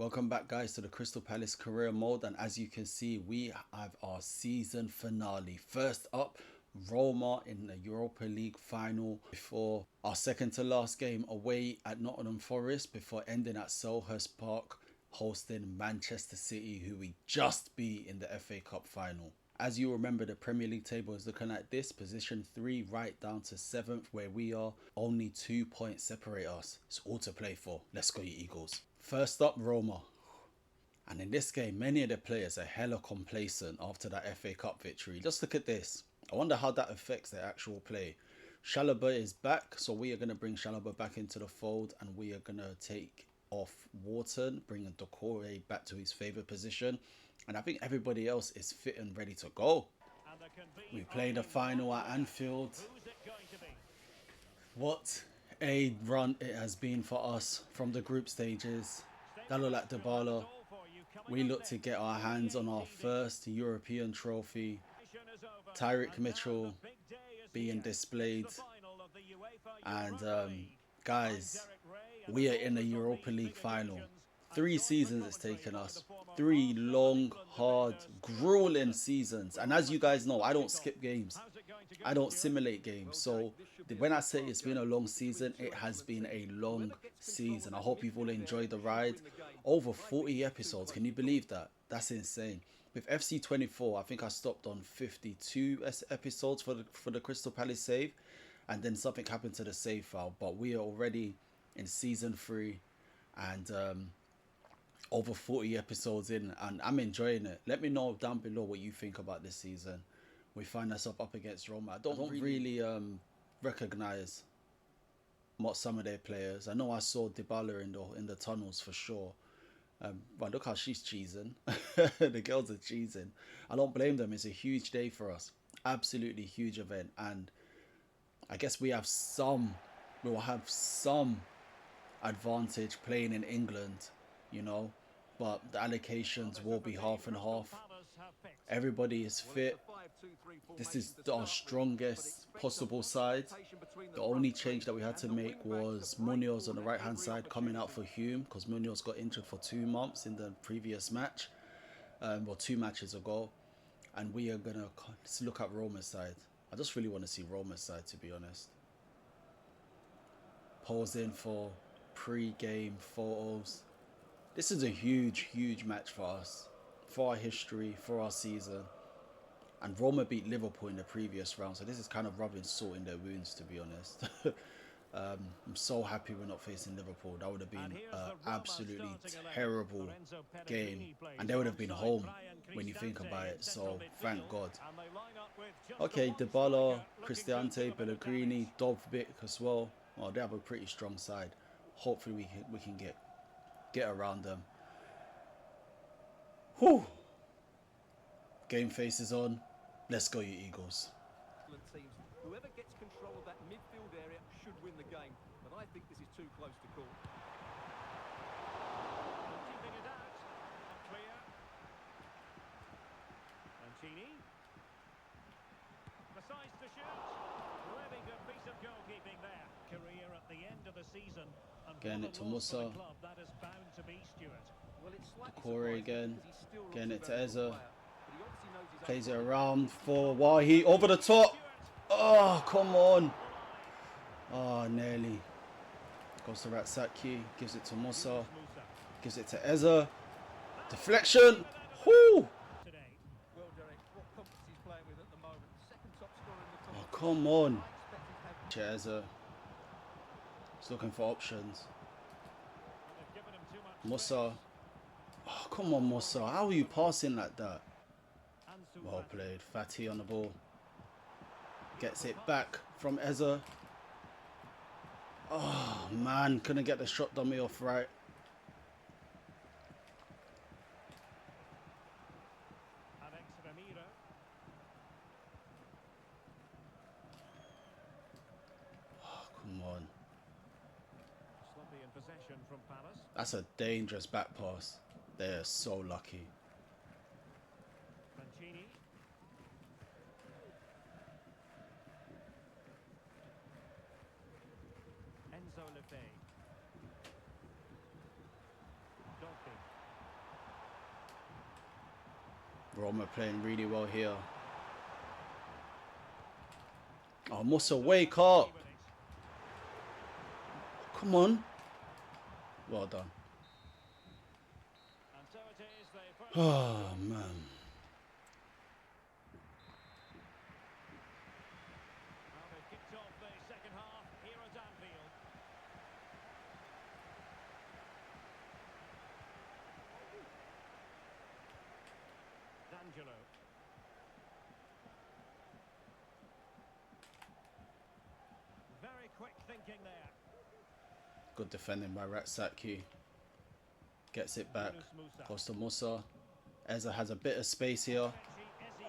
Welcome back, guys, to the Crystal Palace career mode, and as you can see, we have our season finale. First up, Roma in the Europa League final before our second to last game away at Nottingham Forest before ending at Selhurst Park hosting Manchester City, who we just beat in the FA Cup final. As you remember, the Premier League table is looking like this: position 3 right down to 7th, where we are. Only 2 points separate us. It's all to play for. Let's go, you Eagles. First up, Roma. And in this game, many of the players are hella complacent after that FA Cup victory. Just look at this. I wonder how that affects their actual play. Chalobah is back, so we are going to bring Chalobah back into the fold, and we are going to take off Wharton, bringing Decore back to his favourite position. And I think everybody else is fit and ready to go. We play the final at Anfield. What a run it has been for us from the group stages. That look like Dybala. We look to get our hands on our first European trophy. Tyrick Mitchell being displayed. And guys, we are in the Europa League final. 3 seasons it's taken us. 3 long, hard, grueling seasons. And as you guys know, I don't skip games. I don't simulate games. So when I say it's been a long season, it has been a long season. I hope you've all enjoyed the ride. Over 40 episodes. Can you believe that? That's insane. With FC24, I think I stopped on 52 episodes for the Crystal Palace save. And then something happened to the save file. But we are already in season 3. And over 40 episodes in, and I'm enjoying it. Let me know down below what you think about this season. We find ourselves up against Roma. I don't really recognize some of their players. I know I saw Dybala in the tunnels for sure. But look how she's cheesing. The girls are cheesing. I don't blame them. It's a huge day for us. Absolutely huge event. And I guess we will have some advantage playing in England, you know. But the allocations will be half and half. Everybody is fit. This is our strongest possible side. The only change that we had to make was Munoz on the right hand side coming out for Hume, because Munoz got injured for 2 months in the previous match, well, 2 matches ago. And we are going to look at Roma's side. I just really want to see Roma's side, to be honest. Posing for pre-game photos. This is a huge match for us, for our history, for our season. And Roma beat Liverpool in the previous round, so this is kind of rubbing salt in their wounds, to be honest. I'm so happy we're not facing Liverpool. That would have been an absolutely terrible game, and they would have been home when you think about it, so thank God. Okay, Dybala, Cristante, Pellegrini, Dovbyk as well. Well, they have a pretty strong side. Hopefully we can get around them. Whew. Game face is on. Let's go, you Eagles. Whoever gets control of that midfield area should win the game, but I think this is too close to call. Keeping it out. Clear. Mancini. Decides to shoot. Really good piece of goalkeeping there. Career at the end of the season. Getting it to Musa. That is bound to be Stewart. Decore again. Getting it to Eza. Plays it around for Wahi. Over the top. Oh, come on. Oh, nearly. Goes to Ratsaki. Gives it to Musa. Gives it to Eza. Deflection. Whoo. Oh, come on. Eza. He's looking for options. Musa. Oh, come on, Musa. How are you passing like that? Well played. Fatty on the ball. Gets it back from Eza. Oh, man. Couldn't get the shot dummy off right. Oh, come on. That's a dangerous back pass. They're so lucky. Mancini. Enzo Lefebvre. Dovbyk. Roma playing really well here. Oh, Musa, wake up. Come on. Well done. Oh, man. Very quick thinking there. Good defending by Ratsaki. Gets it back. Goes to Musa. Eza has a bit of space here.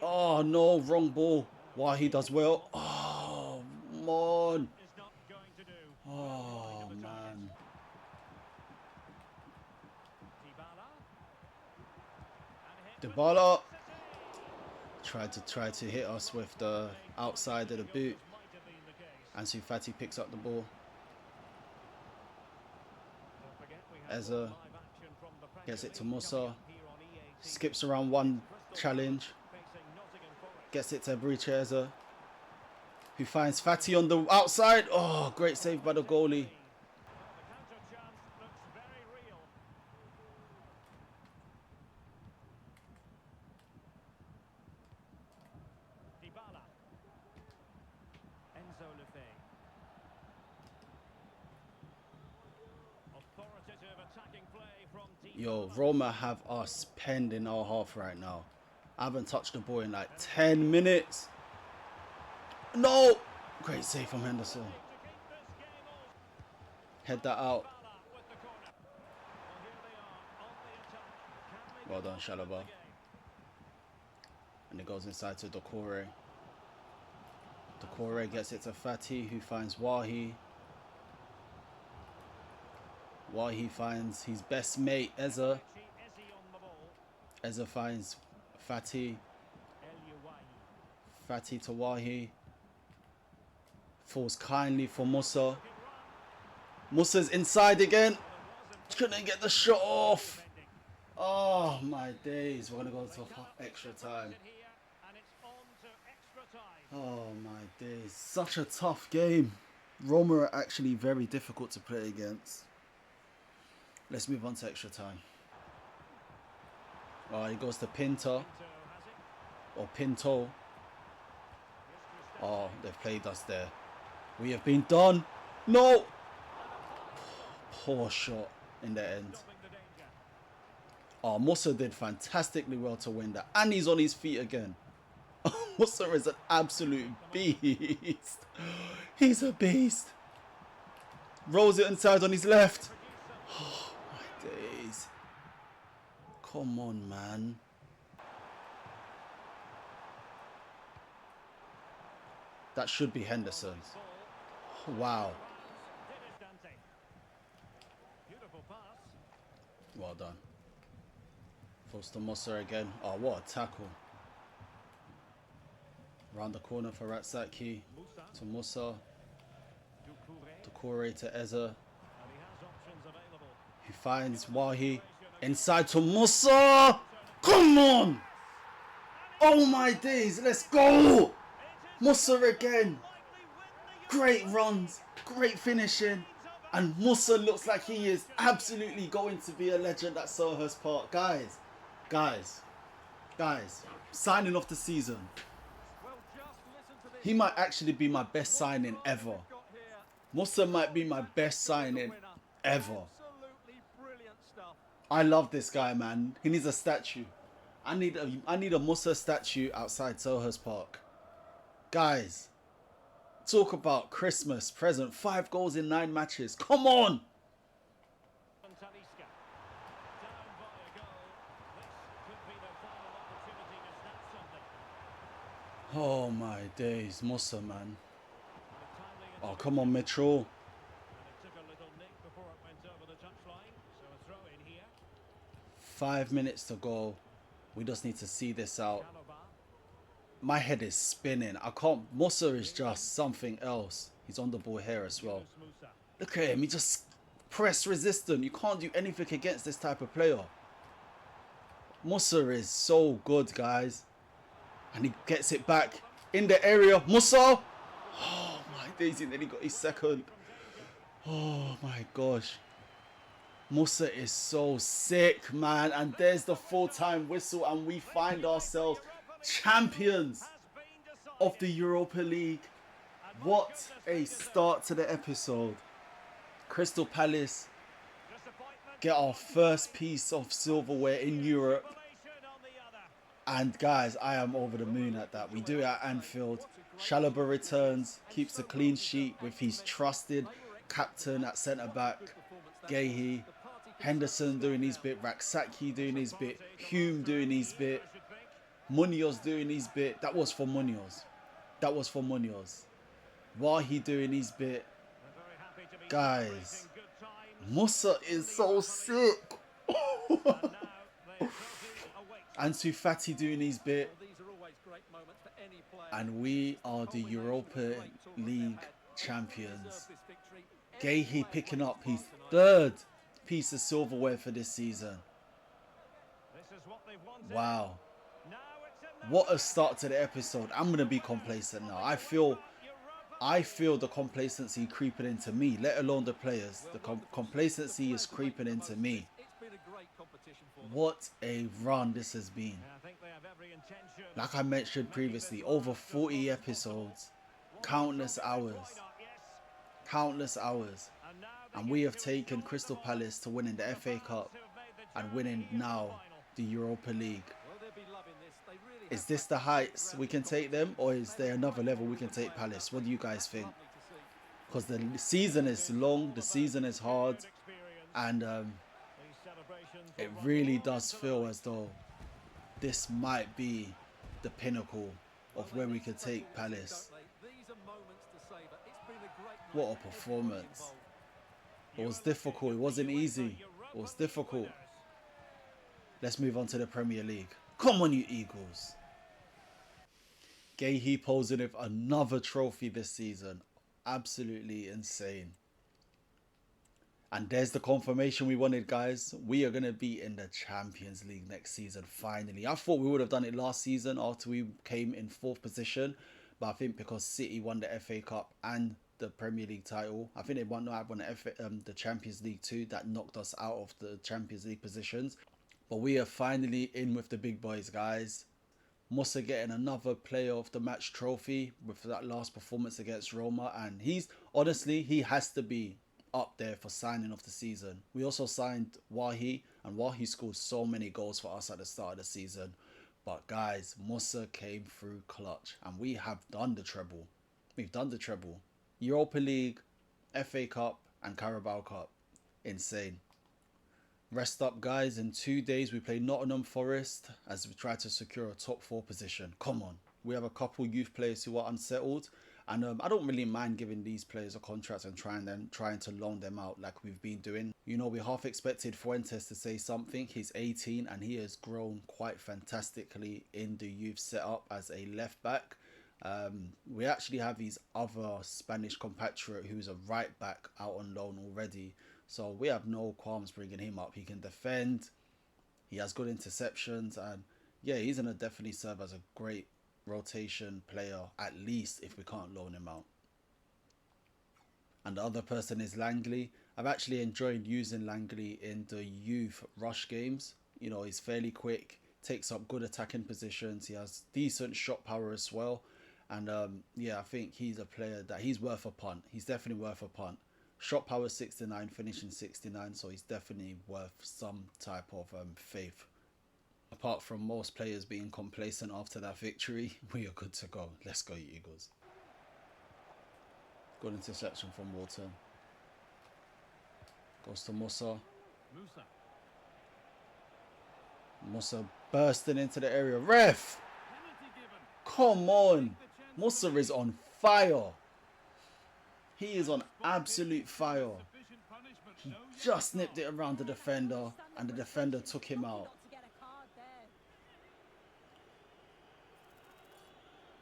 Oh no, wrong ball. Wahi does well. Oh, man. Oh, man. Dybala tried to hit us with the outside of the boot. Ansu Fati picks up the ball. Eza gets it to Musa. Skips around one challenge. Gets it to Eberechi Eza, who finds Fati on the outside. Oh, great save by the goalie. Yo, Roma have us penned in our half right now. I haven't touched the ball in like 10 minutes. No! Great save from Henderson. Head that out. Well done, Shalaba. And it goes inside to Doucouré. Doucouré gets it to Fati, who finds Wahi. Wahi finds his best mate, Eza. Eza finds Fati. Fati to Wahi. Falls kindly for Musa. Musa's inside again. Couldn't get the shot off. Oh my days. We're going to go to extra time. Oh my days. Such a tough game. Roma are actually very difficult to play against. Let's move on to extra time. Oh, he goes to Pinto. Or Pinto. Oh, they've played us there. We have been done. No! Poor shot in the end. Oh, Musa did fantastically well to win that. And he's on his feet again. Musa is an absolute beast. He's a beast. Rolls it inside on his left. Oh, my days. Come on, man. That should be Henderson's. Wow. Well done. Falls to Musa again. Oh, what a tackle. Round the corner for Ratsaki. To Musa. Doucouré to Eza. He finds Wahi. Inside to Musa. Come on. Oh my days. Let's go. Musa again. Great runs. Great finishing. And Musa looks like he is absolutely going to be a legend at Selhurst Park. Guys. Signing off the season. He might actually be my best signing ever. Musa might be my best signing ever. I love this guy, man. He needs a statue. I need a Musa statue outside Selhurst Park. Guys, talk about Christmas present. 5 goals in 9 matches. Come on! Oh my days, Musa, man. Oh, come on, Mitchell. 5 minutes to go. We just need to see this out. My head is spinning. I can't. Musa is just something else. He's on the ball here as well. Look at him. He just press resistant. You can't do anything against this type of player. Musa is so good, guys. And he gets it back in the area. Musa! Oh my days, and then he got his second. Oh my gosh. Musa is so sick, man. And there's the full-time whistle, and we find ourselves champions of the Europa League. What a start to the episode. Crystal Palace get our first piece of silverware in Europe. And guys, I am over the moon at that. We do it at Anfield. Chalobah returns, keeps a clean sheet with his trusted captain at centre-back, Gahey. Henderson doing his bit, Raksaki doing his bit, Hume doing his bit, Munoz doing his bit. That was for Munoz. That was for Munoz. Wahi doing his bit. Guys, Musa is so sick. Ansu Fati doing his bit. And we are the Europa League champions. Gahey picking up his third piece of silverware for this season. Wow. What a start to the episode. I'm going to be complacent now. I feel the complacency creeping into me, let alone the players. The complacency is creeping into me. What a run this has been. Like I mentioned previously, over 40 episodes, countless hours. And we have taken Crystal Palace to winning the FA Cup and winning now the Europa League. Is this the heights we can take them, or is there another level we can take Palace? What do you guys think? Because the season is long, the season is hard, and it really does feel as though this might be the pinnacle of where we could take Palace. What a performance. It was difficult, it wasn't easy, it was difficult. Let's move on to the Premier League. Come on, you Eagles. Gahey posing with another trophy this season. Absolutely insane. And there's the confirmation we wanted, guys. We are going to be in the Champions League next season, finally. I thought we would have done it last season after we came in 4th position. But I think because City won the FA Cup and the Premier League title, I think they won the Champions League too. That knocked us out of the Champions League positions. But we are finally in with the big boys, guys. Musa getting another player of the match trophy with that last performance against Roma. And he has to be up there for signing of the season. We also signed Wahi, and Wahi scored so many goals for us at the start of the season. But guys, Musa came through clutch, and we have done the treble. We've done the treble. Europa League, FA Cup, and Carabao Cup. Insane. Rest up, guys. In 2 days, we play Nottingham Forest as we try to secure a top 4 position. Come on. We have a couple youth players who are unsettled. And I don't really mind giving these players a contract and trying to loan them out like we've been doing. You know, we half expected Fuentes to say something. He's 18 and he has grown quite fantastically in the youth setup as a left back. We actually have his other Spanish compatriot who's a right back out on loan already. So we have no qualms bringing him up. He can defend. He has good interceptions. And yeah, he's going to definitely serve as a great rotation player, at least if we can't loan him out. And the other person is Langley. I've actually enjoyed using Langley in the youth rush games. You know, he's fairly quick, takes up good attacking positions. He has decent shot power as well. And yeah, I think he's a player that he's worth a punt. He's definitely worth a punt. Shot power 69, finishing 69, so he's definitely worth some type of faith. Apart from most players being complacent after that victory, we are good to go. Let's go, you Eagles. Good interception from Walton. Goes to Musa. Musa bursting into the area. Ref! Come on! Musa is on fire. He is on absolute fire. He just nipped it around the defender and the defender took him out.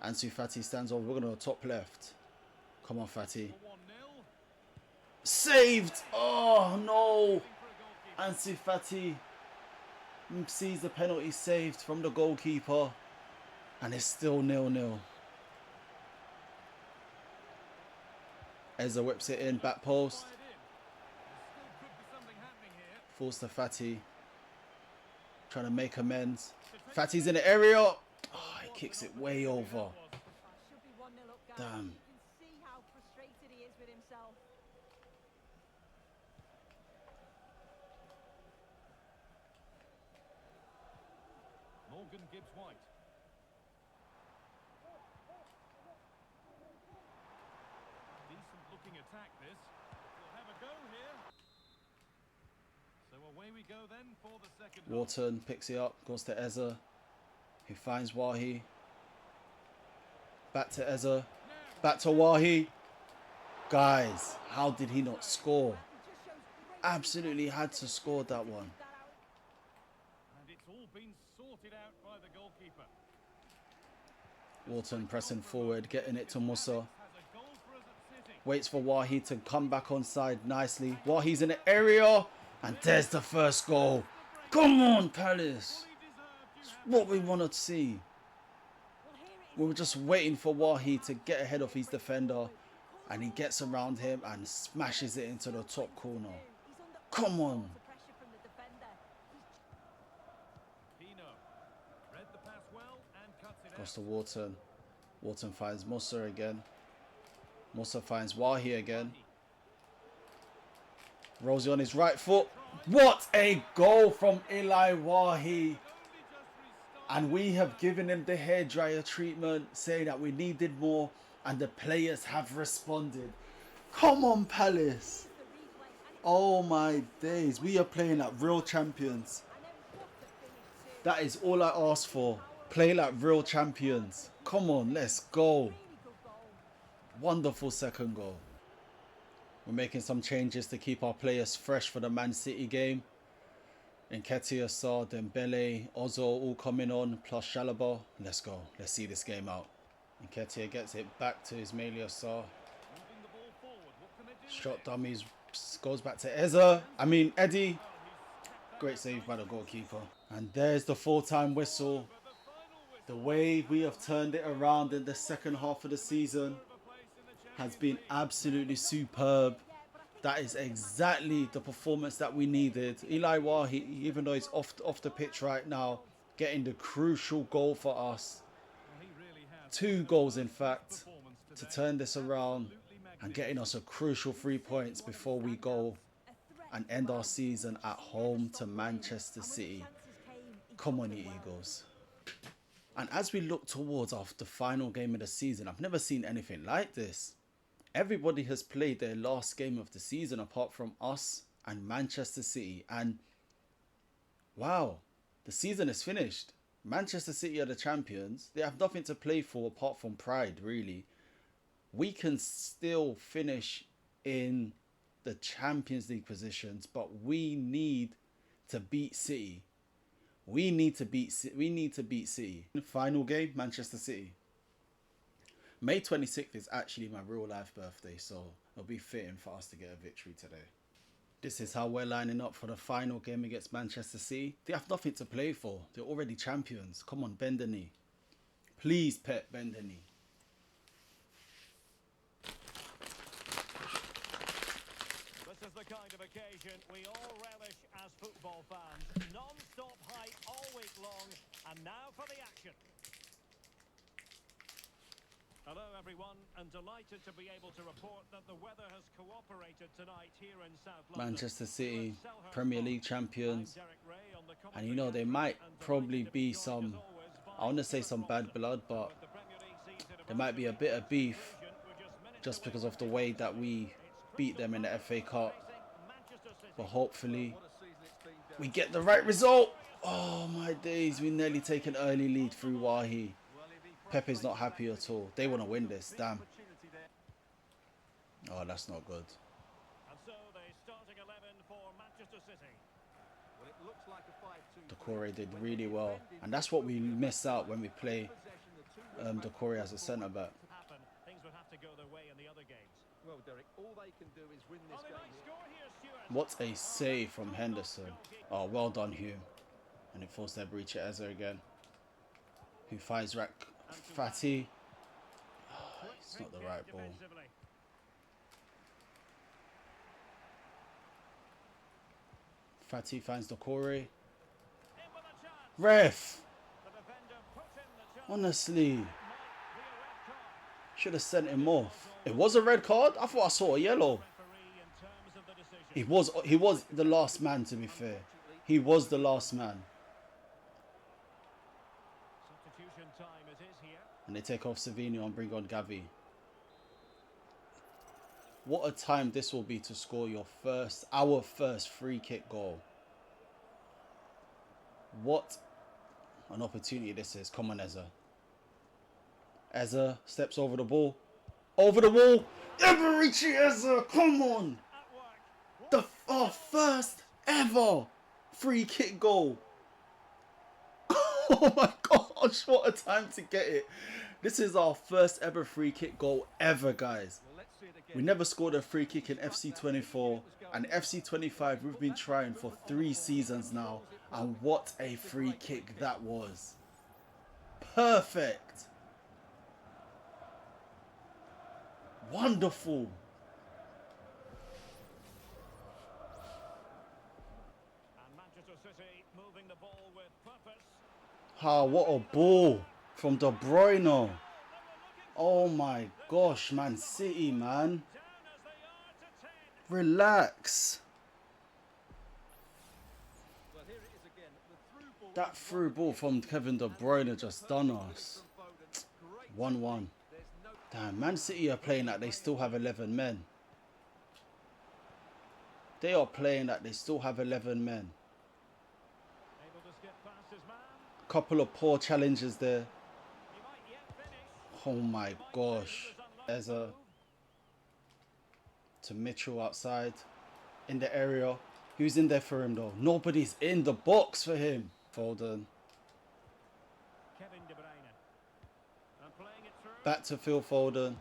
Ansu Fati stands over. We're going to top left. Come on, Fati. Saved! Oh, no! Ansu Fati Sees the penalty saved from the goalkeeper. And it's still 0-0. Eza whips it in, back post. Falls to Fatty. Trying to make amends. Fatty's in the area. Oh, he kicks it way over. Damn. Morgan Gibbs White. Decent looking attack this. We'll have a go here. So away we go then for the second half. Wharton picks it up, goes to Eza. He finds Wahi. Back to Eza. Back to Wahi. Guys, how did he not score? Absolutely had to score that one. And it's all been sorted out by the goalkeeper. Wharton pressing forward, getting it to Musa. Waits for Wahi to come back on side nicely. Wahi's in the area. And there's the first goal. Come on, Palace. It's what we want to see. We were just waiting for Wahi to get ahead of his defender. And he gets around him and smashes it into the top corner. Come on. Goes to Wharton. Wharton finds Musa again. Musa finds Wahi again. Rosie on his right foot. What a goal from Eli Wahi. And we have given him the hairdryer treatment, saying that we needed more, and the players have responded. Come on, Palace. Oh my days. We are playing like real champions. That is all I asked for. Play like real champions. Come on, let's go. Wonderful second goal. We're making some changes to keep our players fresh for the Man City game. Nketiah, Sarr, Dembele, Ozil all coming on, plus Chalobah. Let's go. Let's see this game out. Nketiah gets it back to Ismaila Sarr. Shot dummies. Goes back to Eddie. Great save by the goalkeeper. And there's the full-time whistle. The way we have turned it around in the second half of the season has been absolutely superb. That is exactly the performance that we needed. Eli Wahi, even though he's off the pitch right now, getting the crucial goal for us. 2 goals, in fact, to turn this around and getting us a crucial 3 points before we go and end our season at home to Manchester City. Come on, you Eagles. And as we look towards the final game of the season, I've never seen anything like this. Everybody has played their last game of the season apart from us and Manchester City. And wow, the season is finished. Manchester City are the champions. They have nothing to play for apart from pride, really. We can still finish in the Champions League positions, but we need to beat City. We need to beat City. Final game, Manchester City. May 26th is actually my real life birthday, so it'll be fitting for us to get a victory today. This is how we're lining up for the final game against Manchester City. They have nothing to play for. They're already champions. Come on, bend the knee. Please, Pep, bend the knee. This is the kind of occasion we all relish as football fans. Non-stop hype all week long, and now for the action. Hello everyone, and delighted to be able to report that the weather has cooperated tonight here in South London. Manchester City, Premier League champions. And you know, there might probably be some, I want to say some bad blood, but there might be a bit of beef just because of the way that we beat them in the FA Cup. But hopefully we get the right result. Oh my days, we nearly take an early lead through Wahi. Pepe's not happy at all. They want to win this, damn. Oh, that's not good. And so the starting 11 for Manchester City. Well, it looks like a 5-2. Decore did really well, and that's what we miss out when we play Decore as a centre back. Things would have to go their way in the other games. Well, Derek, all they can do is win this game. What a save from Henderson. Oh, well done, Hugh. And it forced their breach at Eza again. Who finds Fatty. Oh, it's not the right ball. Fatty finds the Corey. Ref! Honestly. Should have sent him off. It was a red card? I thought I saw a yellow. He was the last man, to be fair. He was the last man. And they take off Savino and bring on Gavi. What a time this will be to score our first free kick goal. What an opportunity this is. Come on, Eza. Eza steps over the ball. Over the wall. Eberici Eza, come on. Our first ever free kick goal. Oh my gosh, what a time to get it. This is our first ever free kick goal ever, guys. We never scored a free kick in FC24 and FC25 we've been trying for 3 seasons now. And what a free kick that was. Perfect. Wonderful. Ah, what a ball from De Bruyne. Oh my gosh, Man City, man. Relax. That through ball from Kevin De Bruyne just done us. 1-1. Damn, Man City are playing like they still have 11 men. They are playing like they still have 11 men. Couple of poor challenges there. Oh my gosh. Eza to Mitchell outside in the area. Who's in there for him though? Nobody's in the box for him. Foden. Back to Phil Foden.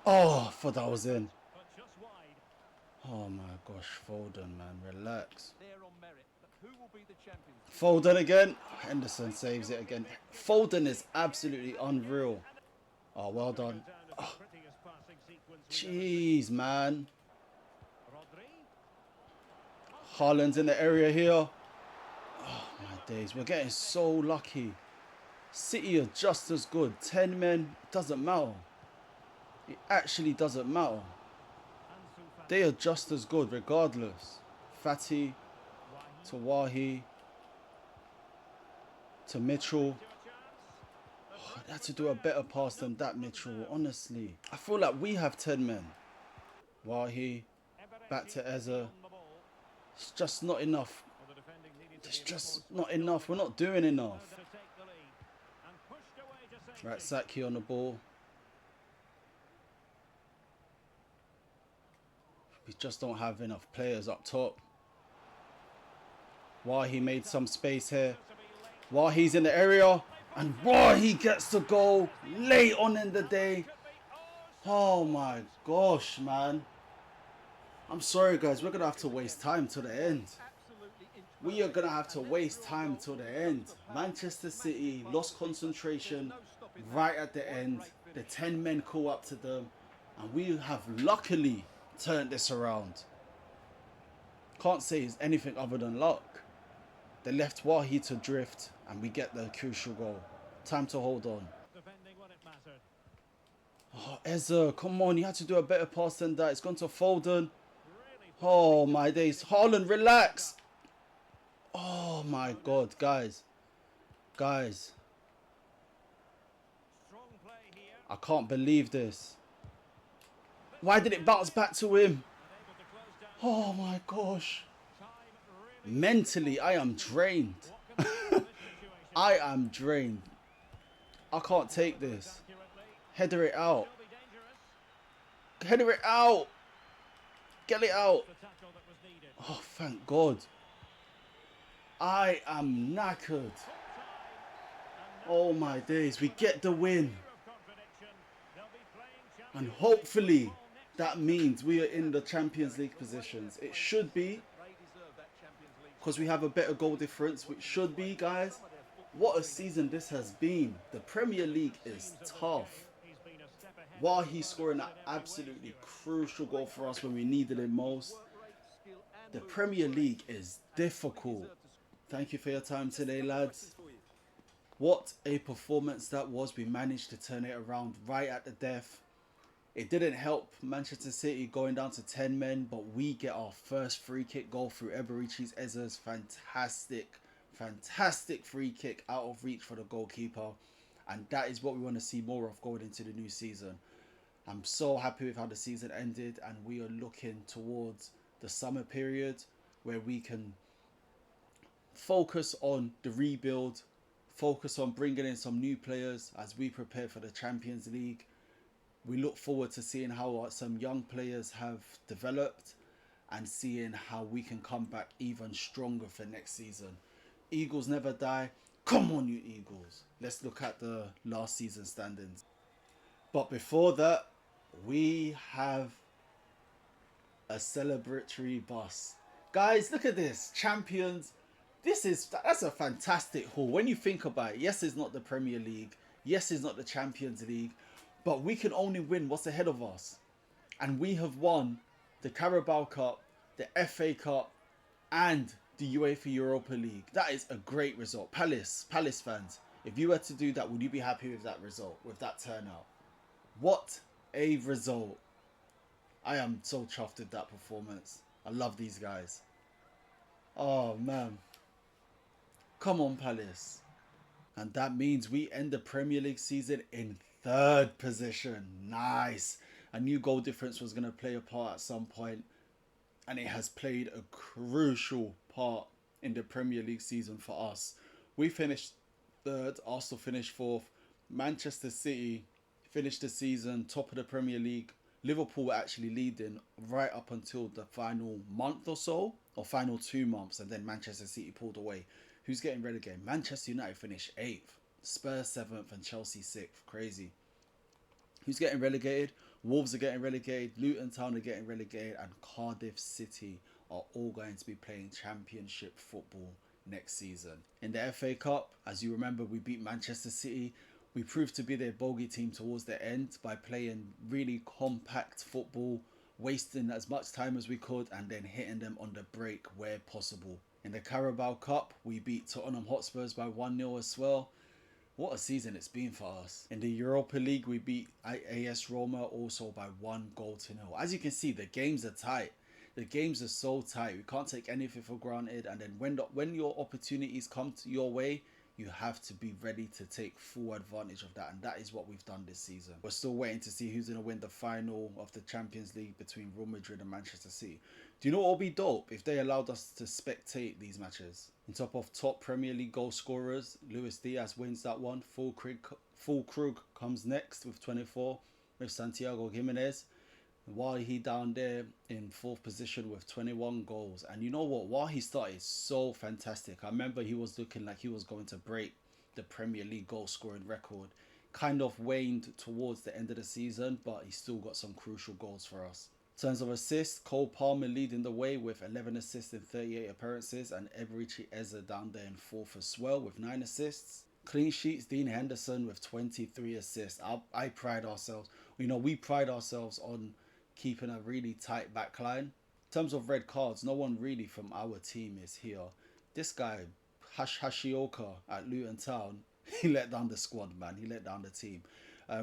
Oh, I thought that was in. Oh my gosh, Foden, man, relax. Foden again. Henderson saves it again. Foden is absolutely unreal. Oh, well done. Oh. Jeez, man. Haaland's in the area here. Oh, my days. We're getting so lucky. City are just as good. 10 men, doesn't matter. It actually doesn't matter. They are just as good regardless. Fatty to Wahi to Mitchell. Oh, they had to do a better pass than that, Mitchell, honestly. I feel like we have 10 men. Wahi back to Eza. It's just not enough. It's just not enough. We're not doing enough. Right, Saki on the ball. We just don't have enough players up top. Wahi made some space here. Wahi's in the area. And Wahi gets the goal late on in the day. Oh my gosh, man. I'm sorry, guys. We're going to have to waste time till the end. We are going to have to waste time till the end. Manchester City lost concentration right at the end. The 10 men call up to them. And we have luckily turned this around. Can't say it's anything other than luck. They left Wahi to drift and we get the crucial goal. Time to hold on. Oh, Eza, come on. You had to do a better pass than that. It's gone to Foden. Oh, my days. Haaland, relax. Oh, my God, guys. Guys. I can't believe this. Why did it bounce back to him? Oh, my gosh. Mentally, I am drained. I am drained. I can't take this. Header it out. Header it out. Get it out. Oh, thank God. I am knackered. Oh, my days. We get the win. And hopefully that means we are in the Champions League positions. It should be. because we have a better goal difference, which should be, guys. What a season this has been. The Premier League is tough. While he's scoring that absolutely crucial goal for us when we needed it most, the Premier League is difficult. Thank you for your time today, lads. What a performance that was. We managed to turn it around right at the death. It didn't help Manchester City going down to 10 men, but we get our first free kick goal through Eberichi's Eze's fantastic free kick out of reach for the goalkeeper. And that is what we want to see more of going into the new season. I'm so happy with how the season ended, and we are looking towards the summer period where we can focus on the rebuild, focus on bringing in some new players as we prepare for the Champions League. We look forward to seeing how some young players have developed and seeing how we can come back even stronger for next season. Eagles never die. Come on, you Eagles. Let's look at the last season standings. But before that, we have a celebratory bus. Guys, look at this. Champions. That's a fantastic haul. When you think about it, yes, it's not the Premier League. Yes, it's not the Champions League. But we can only win what's ahead of us. And we have won the Carabao Cup, the FA Cup, and the UEFA Europa League. That is a great result. Palace fans, if you were to do that, would you be happy with that result, with that turnout? What a result. I am so chuffed with that performance. I love these guys. Oh, man. Come on, Palace. And that means we end the Premier League season in 3rd position. Nice. A new goal difference was going to play a part at some point, and it has played a crucial part in the Premier League season for us. We finished 3rd, Arsenal finished 4th, Manchester City finished the season top of the Premier League. Liverpool were actually leading right up until the final month or so, or final 2 months, and then Manchester City pulled away. Who's getting relegated? Manchester United finished 8th, Spurs 7th, and Chelsea 6th. Crazy. Who's getting relegated? Wolves are getting relegated, Luton Town are getting relegated, and Cardiff City are all going to be playing Championship football next season. In the FA Cup, as you remember, we beat Manchester City. We proved to be their bogey team towards the end by playing really compact football, wasting as much time as we could, and then hitting them on the break where possible. In the Carabao Cup, we beat Tottenham Hotspurs by 1-0 as well. What a season it's been for us. In the Europa League, we beat AS Roma also by 1-0. As you can see, the games are tight. The games are so tight. We can't take anything for granted. And then when your opportunities come to your way, you have to be ready to take full advantage of that. And that is what we've done this season. We're still waiting to see who's going to win the final of the Champions League between Real Madrid and Manchester City. Do you know what will be dope? If they allowed us to spectate these matches. On top of top Premier League goal scorers, Luis Diaz wins that one. Füllkrug comes next with 24, with Santiago Gimenez. While he down there in 4th position with 21 goals. And you know what? While he started so fantastic, I remember he was looking like he was going to break the Premier League goal scoring record. Kind of waned towards the end of the season, but he still got some crucial goals for us. In terms of assists, Cole Palmer leading the way with 11 assists in 38 appearances, and Eberichi Eze down there in 4th as well with 9 assists. Clean sheets, Dean Henderson with 23 assists. I pride ourselves. We pride ourselves on keeping a really tight back line. In terms of red cards, no one really from our team is here. This guy, Hashioka at Luton Town, he let down the squad, man. He let down the team.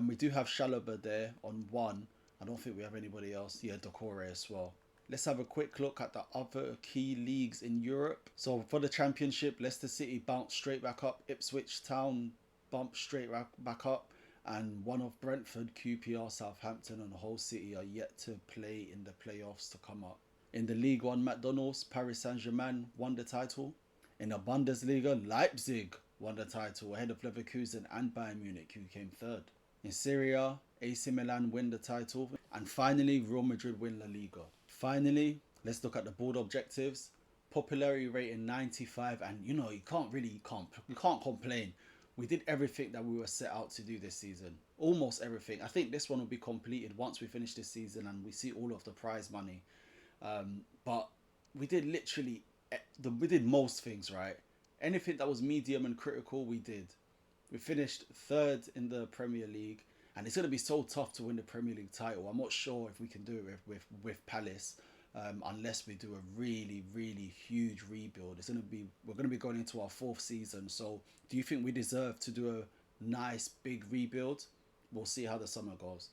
We do have Chalobah there on 1. I don't think we have anybody else. Yeah, Decore as well. Let's have a quick look at the other key leagues in Europe. So for the Championship, Leicester City bounced straight back up. Ipswich Town bumped straight back up. And one of Brentford, QPR, Southampton and Hull City are yet to play in the playoffs to come up. In the League One, McDonald's, Paris Saint-Germain won the title. In the Bundesliga, Leipzig won the title ahead of Leverkusen and Bayern Munich, who came 3rd. In Serie A, AC Milan win the title. And finally, Real Madrid win La Liga. Finally, let's look at the board objectives. Popularity rating 95, and you can't complain. We did everything that we were set out to do this season. Almost everything. I think this one will be completed once we finish this season and we see all of the prize money. But we did literally we did most things right. Anything that was medium and critical, we did. We finished third in the Premier League, and it's going to be so tough to win the Premier League title. I'm not sure if we can do it with Palace, unless we do a really huge rebuild. We're going to be going into our fourth season. So, do you think we deserve to do a nice big rebuild? We'll see how the summer goes.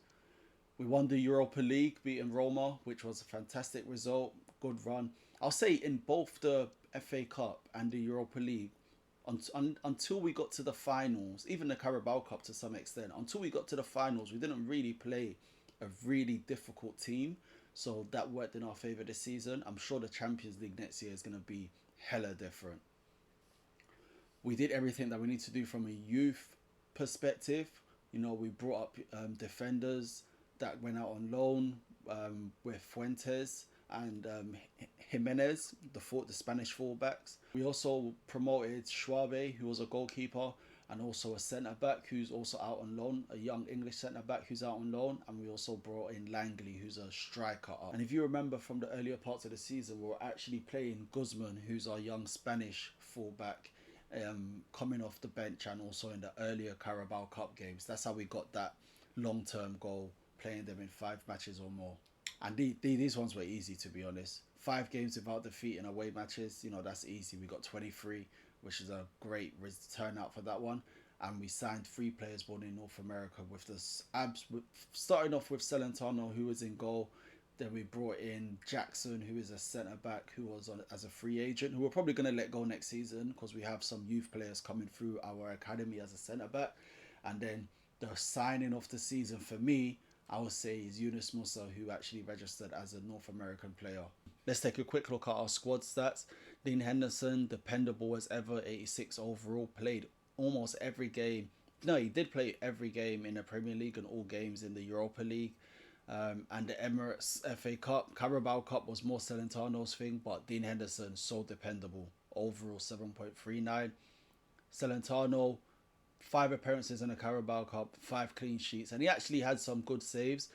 We won the Europa League, beating Roma, which was a fantastic result. Good run. I'll say in both the FA Cup and the Europa League, until we got to the finals, even the Carabao Cup to some extent, until we got to the finals, we didn't really play a really difficult team. So that worked in our favour this season. I'm sure the Champions League next year is going to be hella different. We did everything that we need to do from a youth perspective. You know, we brought up defenders that went out on loan with Fuentes and Jimenez, the Spanish fullbacks. We also promoted Schwabe, who was a goalkeeper, and also a centre back who's also out on loan, a young English centre back who's out on loan, and we also brought in Langley, who's a striker. And if you remember from the earlier parts of the season, we were actually playing Guzman, who's our young Spanish fullback, coming off the bench, and also in the earlier Carabao Cup games. That's how we got that long-term goal, playing them in 5 matches or more. And these ones were easy, to be honest. 5 games without defeat in away matches, you know, that's easy. We got 23, which is a great turnout for that one. And we signed 3 players born in North America with this starting off with Celentano, who was in goal. Then we brought in Jackson, who is a centre back, who was on as a free agent, who we're probably going to let go next season because we have some youth players coming through our academy as a centre back. And then the signing of the season for me, I would say, is Yunus Musa, who actually registered as a North American player. Let's take a quick look at our squad stats. Dean Henderson, dependable as ever, 86 overall, played almost every game. No, he did play every game in the Premier League and all games in the Europa League. And the Emirates FA Cup. Carabao Cup was more Celentano's thing, but Dean Henderson, so dependable. Overall 7.39. Celentano, 5 appearances in the Carabao Cup, 5 clean sheets, and he actually had some good saves,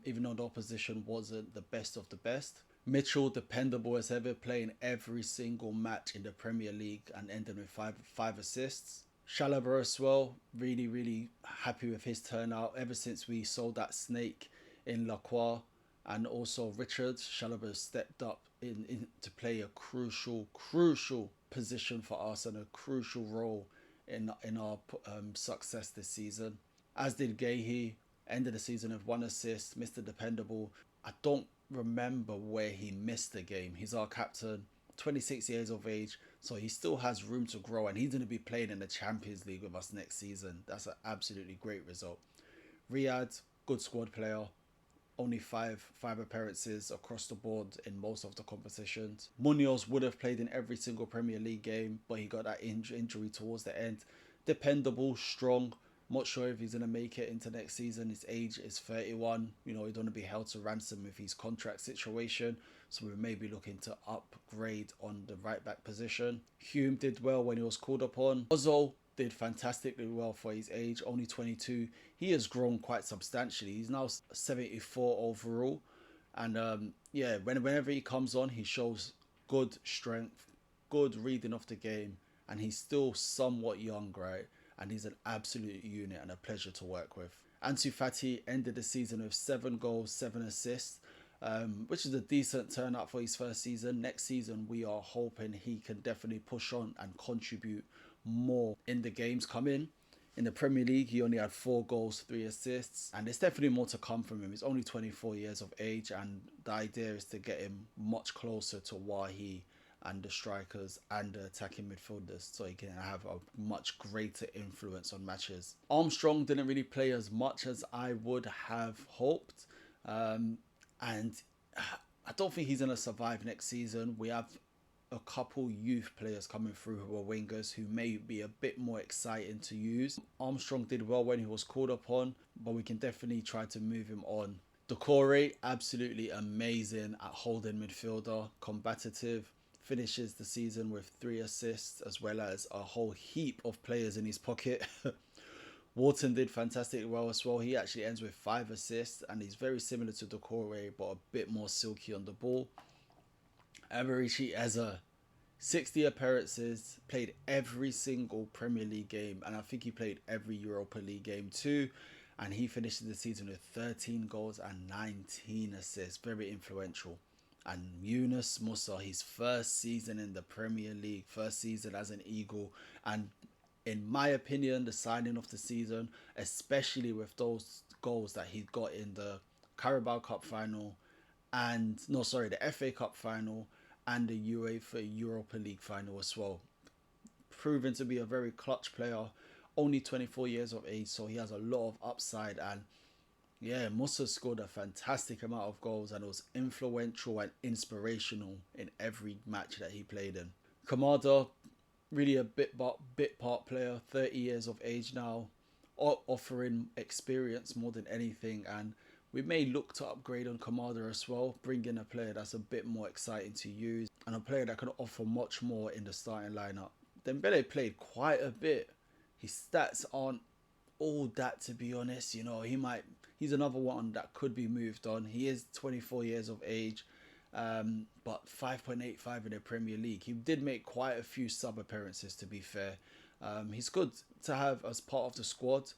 even though the opposition wasn't the best of the best. Mitchell, dependable as ever, playing every single match in the Premier League and ending with five assists. Chalobah as well, really happy with his turnout ever since we sold that snake in La Croix. And also Richards, Chalobah stepped up in to play a crucial position for us and a crucial role in our success this season. As did Gahey, ended the season with 1 assist, Mr. Dependable. I don't remember where he missed the game. He's our captain, 26 years of age, so he still has room to grow, and he's going to be playing in the Champions League with us next season. That's an absolutely great result. Riyadh, good squad player, only five appearances across the board in most of the competitions. Munoz would have played in every single Premier League game, but he got that injury towards the end. Dependable, strong. Not sure if he's going to make it into next season. His age is 31. You know, he's going to be held to ransom with his contract situation. So we may be looking to upgrade on the right back position. Hume did well when he was called upon. Ozil did fantastically well for his age, only 22. He has grown quite substantially. He's now 74 overall. And yeah, whenever he comes on, he shows good strength, good reading of the game. And he's still somewhat young, right? And he's an absolute unit and a pleasure to work with. Ansu Fati ended the season with 7 goals, 7 assists, which is a decent turnout for his first season. Next season, we are hoping he can definitely push on and contribute more in the games coming. In the Premier League, he only had 4 goals, 3 assists, and there's definitely more to come from him. He's only 24 years of age, and the idea is to get him much closer to Wahi and the strikers and the attacking midfielders, so he can have a much greater influence on matches. Armstrong didn't really play as much as I would have hoped, and I don't think he's going to survive next season. We have a couple youth players coming through who are wingers who may be a bit more exciting to use. Armstrong did well when he was called upon, but we can definitely try to move him on. Decore, absolutely amazing at holding midfielder, combative, finishes the season with 3 assists as well as a whole heap of players in his pocket. Wharton did fantastic well as well. He actually ends with 5 assists and he's very similar to Decore but a bit more silky on the ball. Amarichi Eza, 60 appearances, played every single Premier League game, and I think he played every Europa League game too. And he finished the season with 13 goals and 19 assists. Very influential. And Yunus Musa, his first season in the Premier League, first season as an Eagle, and in my opinion, the signing of the season, especially with those goals that he got in the Carabao Cup final and no, sorry, the FA Cup final and the UEFA Europa League final as well. Proven to be a very clutch player, only 24 years of age, so he has a lot of upside. And yeah, Musa scored a fantastic amount of goals and was influential and inspirational in every match that he played in. Kamada, really a bit part player, 30 years of age now, offering experience more than anything. And we may look to upgrade on Kamada as well, bring in a player that's a bit more exciting to use and a player that can offer much more in the starting lineup. Dembele played quite a bit. His stats aren't all that, to be honest. You know, he's another one that could be moved on. He is 24 years of age, but 5.85 in the Premier League. He did make quite a few sub appearances, to be fair. He's good to have as part of the squad,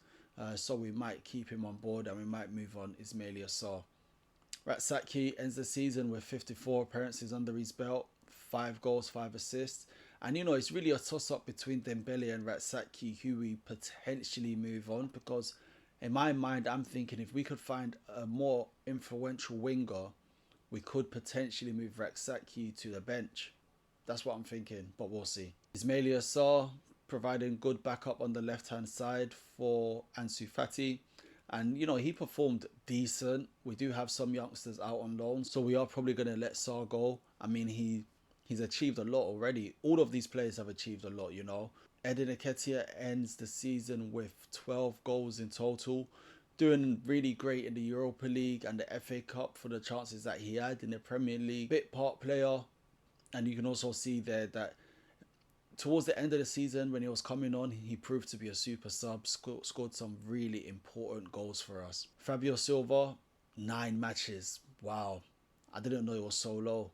so we might keep him on board and we might move on Ismail Assar. Ratsaki ends the season with 54 appearances under his belt, 5 goals, 5 assists. And, you know, it's really a toss-up between Dembele and Ratsaki who we potentially move on, because in my mind, I'm thinking if we could find a more influential winger, we could potentially move Ratsaki to the bench. That's what I'm thinking, but we'll see. Ismail Assar providing good backup on the left-hand side for Ansu Fati. And, you know, he performed decent. We do have some youngsters out on loan, so we are probably going to let Sarr go. I mean, he's achieved a lot already. All of these players have achieved a lot, you know. Edin Nketiah ends the season with 12 goals in total, doing really great in the Europa League and the FA Cup for the chances that he had in the Premier League. Bit part player, and you can also see there that towards the end of the season when he was coming on, he proved to be a super sub, scored some really important goals for us. Fabio Silva, 9 matches. Wow, I didn't know it was so low.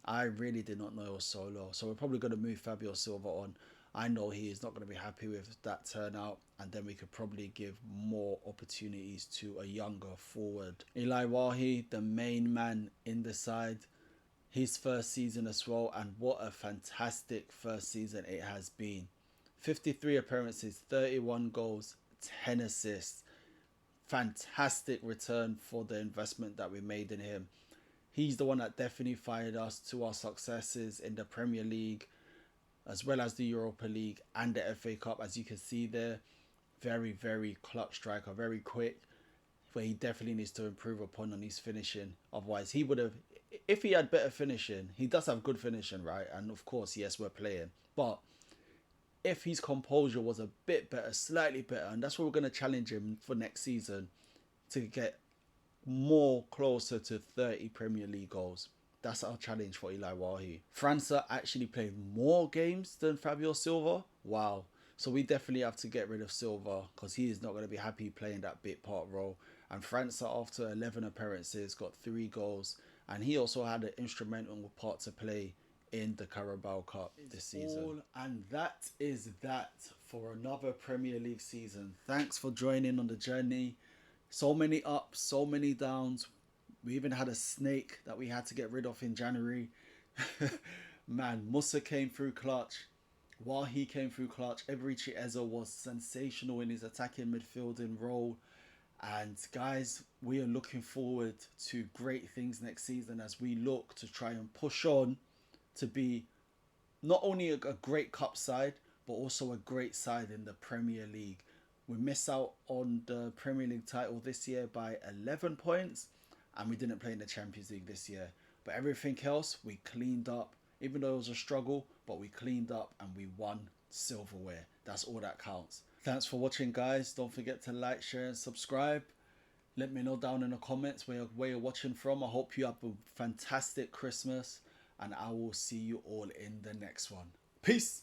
I really did not know it was so low. So we're probably going to move Fabio Silva on. I know he is not going to be happy with that turnout, and then we could probably give more opportunities to a younger forward. Eli Wahi, the main man in the side, his first season as well, and what a fantastic first season it has been. 53 appearances, 31 goals, 10 assists. Fantastic return for the investment that we made in him. He's the one that definitely fired us to our successes in the Premier League, as well as the Europa League and the FA Cup. As you can see there, very, very clutch striker, very quick, where he definitely needs to improve upon on his finishing. Otherwise, he would have, if he had better finishing, he does have good finishing, right? And of course, yes, we're playing. But if his composure was a bit better, slightly better, and that's what we're going to challenge him for next season, to get more closer to 30 Premier League goals. That's our challenge for Eli Wahi. França actually played more games than Fabio Silva. Wow. So we definitely have to get rid of Silva, because he is not going to be happy playing that bit part role. And França, after 11 appearances, got 3 goals. And he also had an instrumental part to play in the Carabao Cup this season. And that is that for another Premier League season. Thanks for joining on the journey. So many ups, so many downs. We even had a snake that we had to get rid of in January. Man, Musa came through clutch. Wahi came through clutch. Eberici Eze was sensational in his attacking midfielding role. And guys, we are looking forward to great things next season as we look to try and push on to be not only a great cup side, but also a great side in the Premier League. We missed out on the Premier League title this year by 11 points, and we didn't play in the Champions League this year. But everything else, we cleaned up. Even though it was a struggle, but we cleaned up and we won silverware. That's all that counts. Thanks for watching, guys. Don't forget to like, share, and subscribe. Let me know down in the comments where you're watching from. I hope you have a fantastic Christmas, and I will see you all in the next one. Peace!